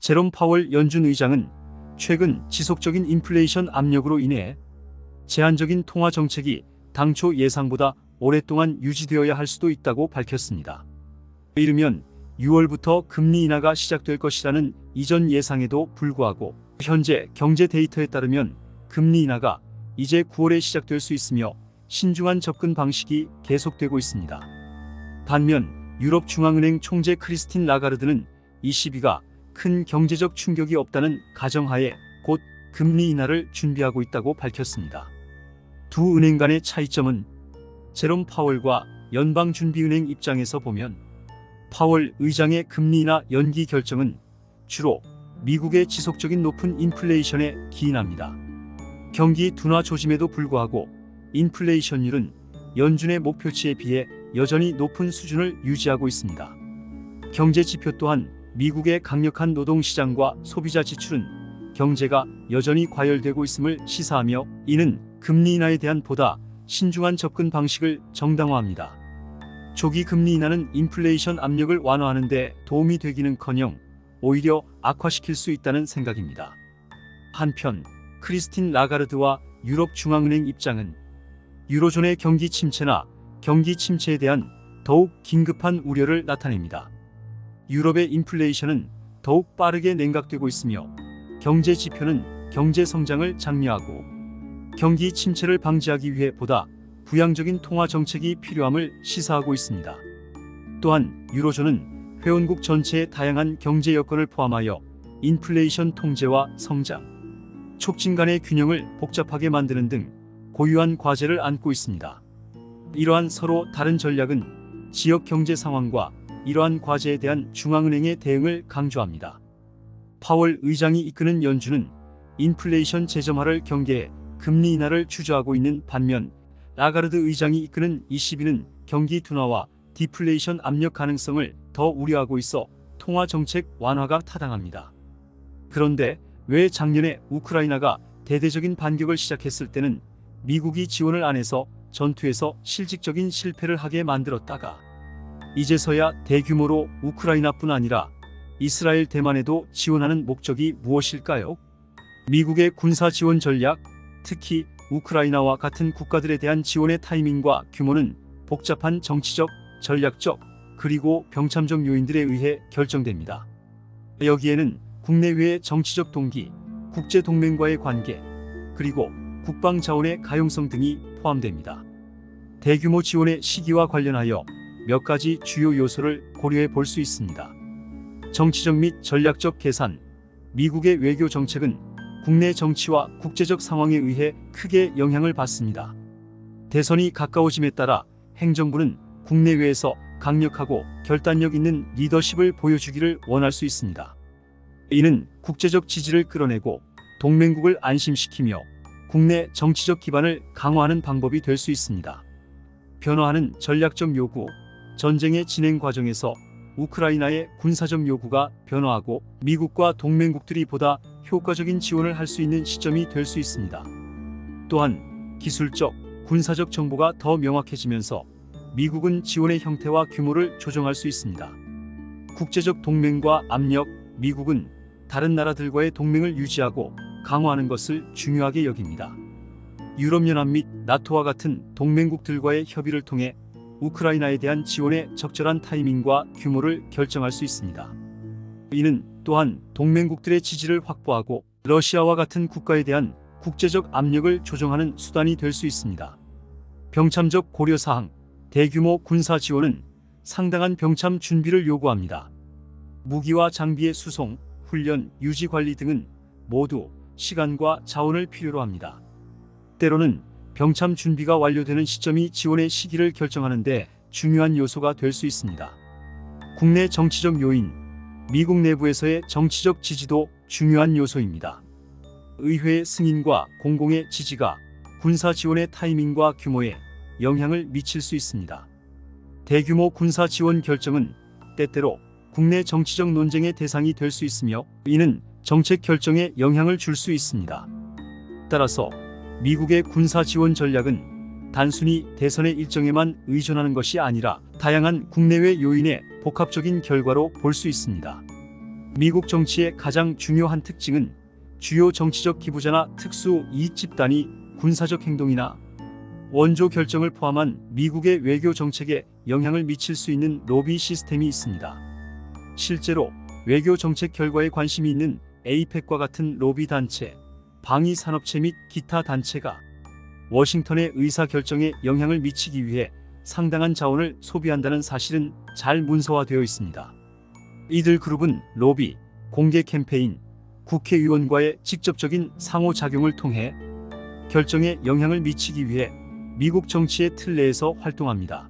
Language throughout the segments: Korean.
제롬 파월 연준 의장은 최근 지속적인 인플레이션 압력으로 인해 제한적인 통화 정책이 당초 예상보다 오랫동안 유지되어야 할 수도 있다고 밝혔습니다. 이르면 6월부터 금리 인하가 시작될 것이라는 이전 예상에도 불구하고 현재 경제 데이터에 따르면 금리 인하가 이제 9월에 시작될 수 있으며 신중한 접근 방식이 계속되고 있습니다. 반면 유럽 중앙은행 총재 크리스틴 라가르드는 ECB가 큰 경제적 충격이 없다는 가정하에 곧 금리 인하를 준비하고 있다고 밝혔습니다. 두 은행 간의 차이점은 제롬 파월과 연방준비은행 입장에서 보면 파월 의장의 금리 인하 연기 결정은 주로 미국의 지속적인 높은 인플레이션에 기인합니다. 경기 둔화 조짐에도 불구하고 인플레이션율은 연준의 목표치에 비해 여전히 높은 수준을 유지하고 있습니다. 경제 지표 또한 미국의 강력한 노동시장과 소비자 지출은 경제가 여전히 과열되고 있음을 시사하며 이는 금리 인하에 대한 보다 신중한 접근 방식을 정당화합니다. 조기 금리 인하는 인플레이션 압력을 완화하는 데 도움이 되기는커녕 오히려 악화시킬 수 있다는 생각입니다. 한편 크리스틴 라가르드와 유럽 중앙은행 입장은 유로존의 경기 침체나 경기 침체에 대한 더욱 긴급한 우려를 나타냅니다. 유럽의 인플레이션은 더욱 빠르게 냉각되고 있으며 경제 지표는 경제 성장을 장려하고 경기 침체를 방지하기 위해 보다 부양적인 통화 정책이 필요함을 시사하고 있습니다. 또한 유로존은 회원국 전체의 다양한 경제 여건을 포함하여 인플레이션 통제와 성장, 촉진 간의 균형을 복잡하게 만드는 등 고유한 과제를 안고 있습니다. 이러한 서로 다른 전략은 지역 경제 상황과 이러한 과제에 대한 중앙은행의 대응을 강조합니다. 파월 의장이 이끄는 연준은 인플레이션 재점화를 경계해 금리 인하를 주저하고 있는 반면 라가르드 의장이 이끄는 ECB는 경기 둔화와 디플레이션 압력 가능성을 더 우려하고 있어 통화 정책 완화가 타당합니다. 그런데 왜 작년에 우크라이나가 대대적인 반격을 시작했을 때는 미국이 지원을 안 해서 전투에서 실질적인 실패를 하게 만들었다가 이제서야 대규모로 우크라이나뿐 아니라 이스라엘 대만에도 지원하는 목적이 무엇일까요? 미국의 군사 지원 전략, 특히 우크라이나와 같은 국가들에 대한 지원의 타이밍과 규모는 복잡한 정치적, 전략적, 그리고 병참적 요인들에 의해 결정됩니다. 여기에는 국내외의 정치적 동기, 국제동맹과의 관계, 그리고 국방 자원의 가용성 등이 포함됩니다. 대규모 지원의 시기와 관련하여 몇 가지 주요 요소를 고려해 볼 수 있습니다. 정치적 및 전략적 계산. 미국의 외교 정책은 국내 정치와 국제적 상황에 의해 크게 영향을 받습니다. 대선이 가까워짐에 따라 행정부는 국내외에서 강력하고 결단력 있는 리더십을 보여주기를 원할 수 있습니다. 이는 국제적 지지를 끌어내고 동맹국을 안심시키며 국내 정치적 기반을 강화하는 방법이 될 수 있습니다. 변화하는 전략적 요구. 전쟁의 진행 과정에서 우크라이나의 군사적 요구가 변화하고 미국과 동맹국들이 보다 효과적인 지원을 할 수 있는 시점이 될 수 있습니다. 또한 기술적, 군사적 정보가 더 명확해지면서 미국은 지원의 형태와 규모를 조정할 수 있습니다. 국제적 동맹과 압력. 미국은 다른 나라들과의 동맹을 유지하고 강화하는 것을 중요하게 여깁니다. 유럽연합 및 나토와 같은 동맹국들과의 협의를 통해 우크라이나에 대한 지원의 적절한 타이밍과 규모를 결정할 수 있습니다. 이는 또한 동맹국들의 지지를 확보하고 러시아와 같은 국가에 대한 국제적 압력을 조정하는 수단이 될 수 있습니다. 병참적 고려사항. 대규모 군사 지원은 상당한 병참 준비를 요구합니다. 무기와 장비의 수송, 훈련, 유지 관리 등은 모두 시간과 자원을 필요로 합니다. 때로는 병참 준비가 완료되는 시점이 지원의 시기를 결정하는 데 중요한 요소가 될 수 있습니다. 국내 정치적 요인. 미국 내부에서의 정치적 지지도 중요한 요소입니다. 의회의 승인과 공공의 지지가 군사 지원의 타이밍과 규모에 영향을 미칠 수 있습니다. 대규모 군사 지원 결정은 때때로 국내 정치적 논쟁의 대상이 될 수 있으며 이는 정책 결정에 영향을 줄 수 있습니다. 따라서 미국의 군사 지원 전략은 단순히 대선의 일정에만 의존하는 것이 아니라 다양한 국내외 요인의 복합적인 결과로 볼 수 있습니다. 미국 정치의 가장 중요한 특징은 주요 정치적 기부자나 특수 이익 집단이 군사적 행동이나 원조 결정을 포함한 미국의 외교 정책에 영향을 미칠 수 있는 로비 시스템이 있습니다. 실제로 외교 정책 결과에 관심이 있는 에이펙과 같은 로비 단체, 방위 산업체 및 기타 단체가 워싱턴의 의사 결정에 영향을 미치기 위해 상당한 자원을 소비한다는 사실은 잘 문서화되어 있습니다. 이들 그룹은 로비, 공개 캠페인, 국회의원과의 직접적인 상호작용을 통해 결정에 영향을 미치기 위해 미국 정치의 틀 내에서 활동합니다.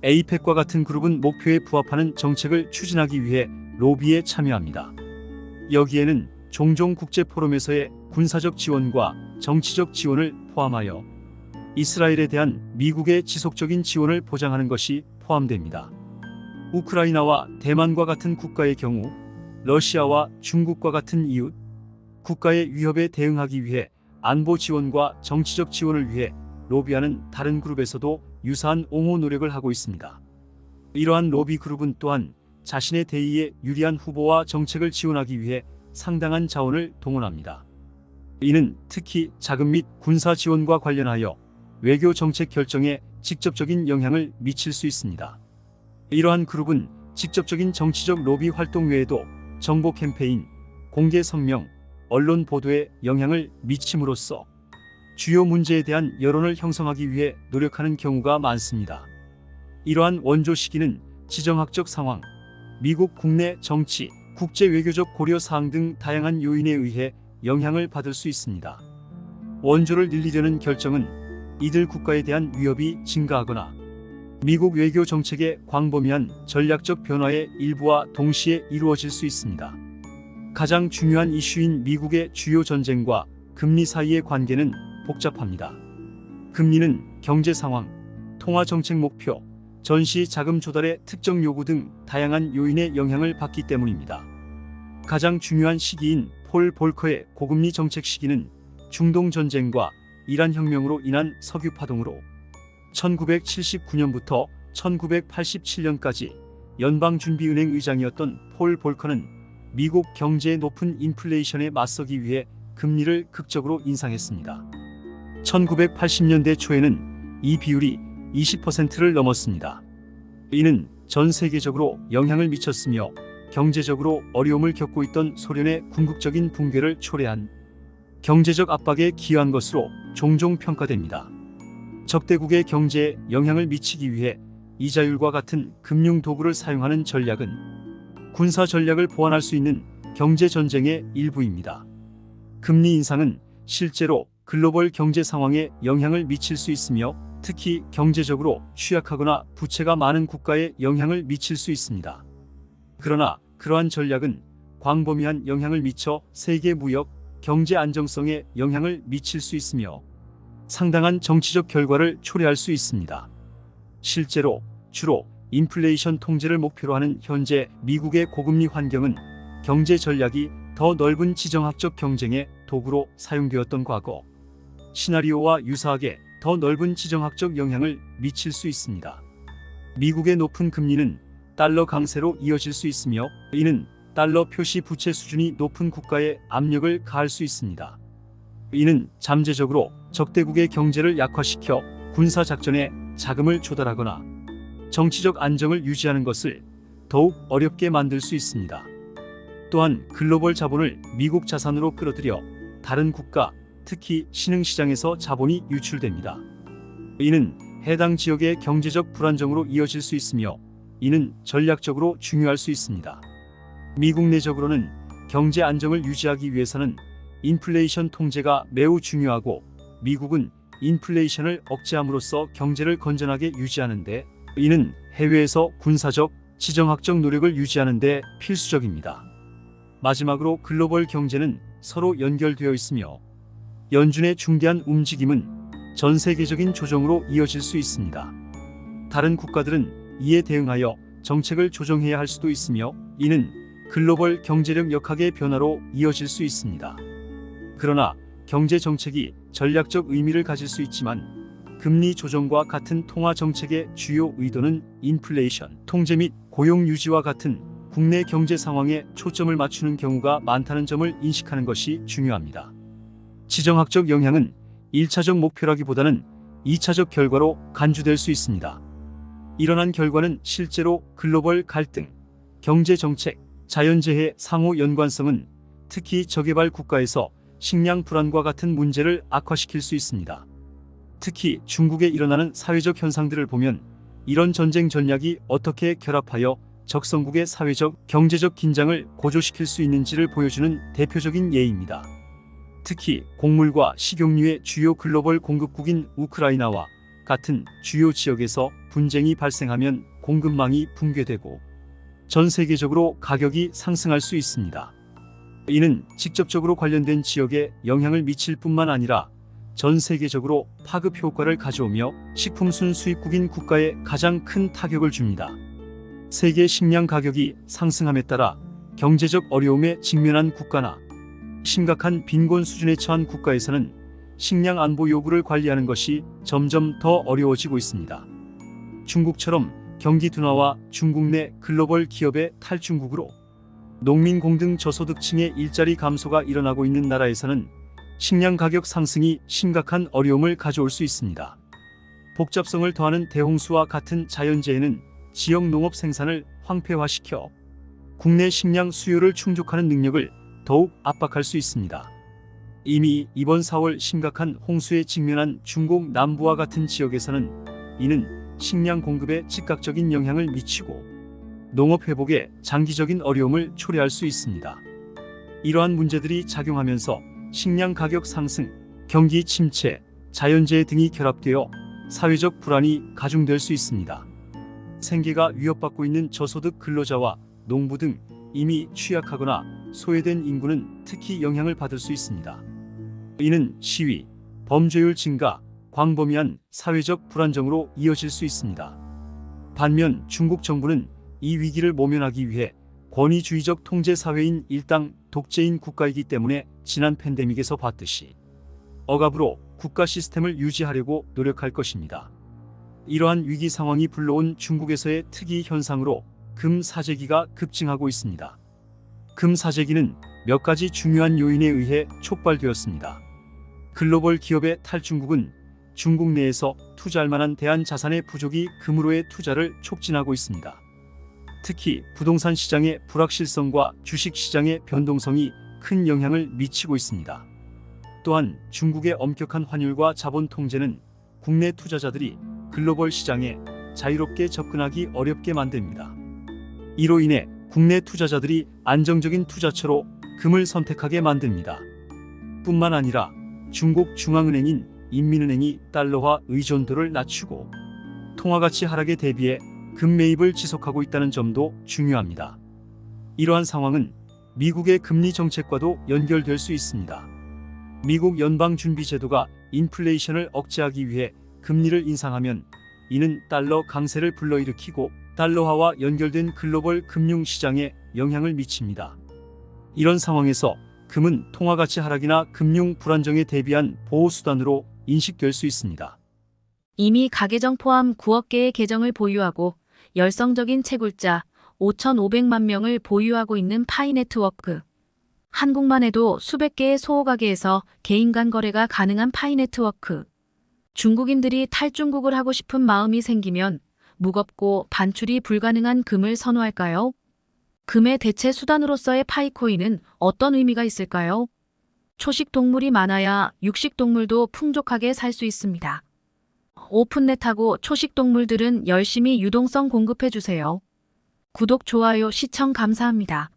에이펙과 같은 그룹은 목표에 부합하는 정책을 추진하기 위해 로비에 참여합니다. 여기에는 종종 국제 포럼에서의 군사적 지원과 정치적 지원을 포함하여 이스라엘에 대한 미국의 지속적인 지원을 보장하는 것이 포함됩니다. 우크라이나와 대만과 같은 국가의 경우 러시아와 중국과 같은 이웃 국가의 위협에 대응하기 위해 안보 지원과 정치적 지원을 위해 로비하는 다른 그룹에서도 유사한 옹호 노력을 하고 있습니다. 이러한 로비 그룹은 또한 자신의 대의에 유리한 후보와 정책을 지원하기 위해 상당한 자원을 동원합니다. 이는 특히 자금 및 군사 지원과 관련하여 외교 정책 결정에 직접적인 영향을 미칠 수 있습니다. 이러한 그룹은 직접적인 정치적 로비 활동 외에도 정보 캠페인, 공개 성명, 언론 보도에 영향을 미침으로써 주요 문제에 대한 여론을 형성하기 위해 노력하는 경우가 많습니다. 이러한 원조 시기는 지정학적 상황, 미국 국내 정치, 국제 외교적 고려 사항 등 다양한 요인에 의해 영향을 받을 수 있습니다. 원조를 늘리려는 결정은 이들 국가에 대한 위협이 증가하거나 미국 외교 정책의 광범위한 전략적 변화의 일부와 동시에 이루어질 수 있습니다. 가장 중요한 이슈인 미국의 주요 전쟁과 금리 사이의 관계는 복잡합니다. 금리는 경제 상황, 통화 정책 목표, 전시 자금 조달의 특정 요구 등 다양한 요인의 영향을 받기 때문입니다. 가장 중요한 시기인 폴 볼커의 고금리 정책 시기는 중동 전쟁과 이란 혁명으로 인한 석유 파동으로 1979년부터 1987년까지 연방준비은행 의장이었던 폴 볼커는 미국 경제의 높은 인플레이션에 맞서기 위해 금리를 극적으로 인상했습니다. 1980년대 초에는 이 비율이 20%를 넘었습니다. 이는 전 세계적으로 영향을 미쳤으며 경제적으로 어려움을 겪고 있던 소련의 궁극적인 붕괴를 초래한 경제적 압박에 기여한 것으로 종종 평가됩니다. 적대국의 경제에 영향을 미치기 위해 이자율과 같은 금융 도구를 사용하는 전략은 군사 전략을 보완할 수 있는 경제 전쟁의 일부입니다. 금리 인상은 실제로 글로벌 경제 상황에 영향을 미칠 수 있으며 특히 경제적으로 취약하거나 부채가 많은 국가에 영향을 미칠 수 있습니다. 그러나 그러한 전략은 광범위한 영향을 미쳐 세계 무역, 경제 안정성에 영향을 미칠 수 있으며 상당한 정치적 결과를 초래할 수 있습니다. 실제로 주로 인플레이션 통제를 목표로 하는 현재 미국의 고금리 환경은 경제 전략이 더 넓은 지정학적 경쟁의 도구로 사용되었던 과거 시나리오와 유사하게 더 넓은 지정학적 영향을 미칠 수 있습니다. 미국의 높은 금리는 달러 강세로 이어질 수 있으며 이는 달러 표시 부채 수준이 높은 국가에 압력을 가할 수 있습니다. 이는 잠재적으로 적대국의 경제를 약화시켜 군사작전에 자금을 조달하거나 정치적 안정을 유지하는 것을 더욱 어렵게 만들 수 있습니다. 또한 글로벌 자본을 미국 자산으로 끌어들여 다른 국가, 특히 신흥시장에서 자본이 유출됩니다. 이는 해당 지역의 경제적 불안정으로 이어질 수 있으며 이는 전략적으로 중요할 수 있습니다. 미국 내적으로는 경제 안정을 유지하기 위해서는 인플레이션 통제가 매우 중요하고 미국은 인플레이션을 억제함으로써 경제를 건전하게 유지하는 데 이는 해외에서 군사적, 지정학적 노력을 유지하는 데 필수적입니다. 마지막으로 글로벌 경제는 서로 연결되어 있으며 연준의 중대한 움직임은 전 세계적인 조정으로 이어질 수 있습니다. 다른 국가들은 이에 대응하여 정책을 조정해야 할 수도 있으며 이는 글로벌 경제력 역학의 변화로 이어질 수 있습니다. 그러나 경제 정책이 전략적 의미를 가질 수 있지만 금리 조정과 같은 통화 정책의 주요 의도는 인플레이션 통제 및 고용 유지와 같은 국내 경제 상황에 초점을 맞추는 경우가 많다는 점을 인식하는 것이 중요합니다. 지정학적 영향은 1차적 목표라기보다는 2차적 결과로 간주될 수 있습니다. 일어난 결과는 실제로 글로벌 갈등, 경제 정책, 자연재해 상호 연관성은 특히 저개발 국가에서 식량 불안과 같은 문제를 악화시킬 수 있습니다. 특히 중국에 일어나는 사회적 현상들을 보면 이런 전쟁 전략이 어떻게 결합하여 적성국의 사회적, 경제적 긴장을 고조시킬 수 있는지를 보여주는 대표적인 예입니다. 특히 곡물과 식용유의 주요 글로벌 공급국인 우크라이나와 같은 주요 지역에서 분쟁이 발생하면 공급망이 붕괴되고 전 세계적으로 가격이 상승할 수 있습니다. 이는 직접적으로 관련된 지역에 영향을 미칠 뿐만 아니라 전 세계적으로 파급 효과를 가져오며 식품 순수입국인 국가에 가장 큰 타격을 줍니다. 세계 식량 가격이 상승함에 따라 경제적 어려움에 직면한 국가나 심각한 빈곤 수준에 처한 국가에서는 식량 안보 요구를 관리하는 것이 점점 더 어려워지고 있습니다. 중국처럼 경기 둔화와 중국 내 글로벌 기업의 탈중국으로 농민 공등 저소득층의 일자리 감소가 일어나고 있는 나라에서는 식량 가격 상승이 심각한 어려움을 가져올 수 있습니다. 복잡성을 더하는 대홍수와 같은 자연재해는 지역 농업 생산을 황폐화시켜 국내 식량 수요를 충족하는 능력을 더욱 압박할 수 있습니다. 이미 이번 4월 심각한 홍수에 직면한 중국 남부와 같은 지역에서는 이는 식량 공급에 즉각적인 영향을 미치고 농업 회복에 장기적인 어려움을 초래할 수 있습니다. 이러한 문제들이 작용하면서 식량 가격 상승, 경기 침체, 자연재해 등이 결합되어 사회적 불안이 가중될 수 있습니다. 생계가 위협받고 있는 저소득 근로자와 농부 등 이미 취약하거나 소외된 인구는 특히 영향을 받을 수 있습니다. 이는 시위, 범죄율 증가, 광범위한 사회적 불안정으로 이어질 수 있습니다. 반면 중국 정부는 이 위기를 모면하기 위해 권위주의적 통제 사회인 일당 독재인 국가이기 때문에 지난 팬데믹에서 봤듯이 억압으로 국가 시스템을 유지하려고 노력할 것입니다. 이러한 위기 상황이 불러온 중국에서의 특이 현상으로 금 사재기가 급증하고 있습니다. 금 사재기는 몇 가지 중요한 요인에 의해 촉발되었습니다. 글로벌 기업의 탈중국은 중국 내에서 투자할 만한 대한 자산의 부족이 금으로의 투자를 촉진하고 있습니다. 특히 부동산 시장의 불확실성과 주식 시장의 변동성이 큰 영향을 미치고 있습니다. 또한 중국의 엄격한 환율과 자본 통제는 국내 투자자들이 글로벌 시장에 자유롭게 접근하기 어렵게 만듭니다. 이로 인해 국내 투자자들이 안정적인 투자처로 금을 선택하게 만듭니다. 뿐만 아니라 중국 중앙은행인 인민은행이 달러화 의존도를 낮추고 통화가치 하락에 대비해 금 매입을 지속하고 있다는 점도 중요합니다. 이러한 상황은 미국의 금리 정책과도 연결될 수 있습니다. 미국 연방준비제도가 인플레이션을 억제하기 위해 금리를 인상하면 이는 달러 강세를 불러일으키고 달러화와 연결된 글로벌 금융시장에 영향을 미칩니다. 이런 상황에서 금은 통화가치 하락이나 금융 불안정에 대비한 보호수단으로 인식될 수 있습니다. 이미 가계정 포함 9억 개의 계정을 보유하고 열성적인 채굴자 5,500만 명을 보유하고 있는 파이네트워크. 한국만 해도 수백 개의 소호가게에서 개인 간 거래가 가능한 파이네트워크. 중국인들이 탈중국을 하고 싶은 마음이 생기면 무겁고 반출이 불가능한 금을 선호할까요? 금의 대체 수단으로서의 파이코인은 어떤 의미가 있을까요? 초식 동물이 많아야 육식 동물도 풍족하게 살 수 있습니다. 오픈넷하고 초식 동물들은 열심히 유동성 공급해 주세요. 구독, 좋아요, 시청 감사합니다.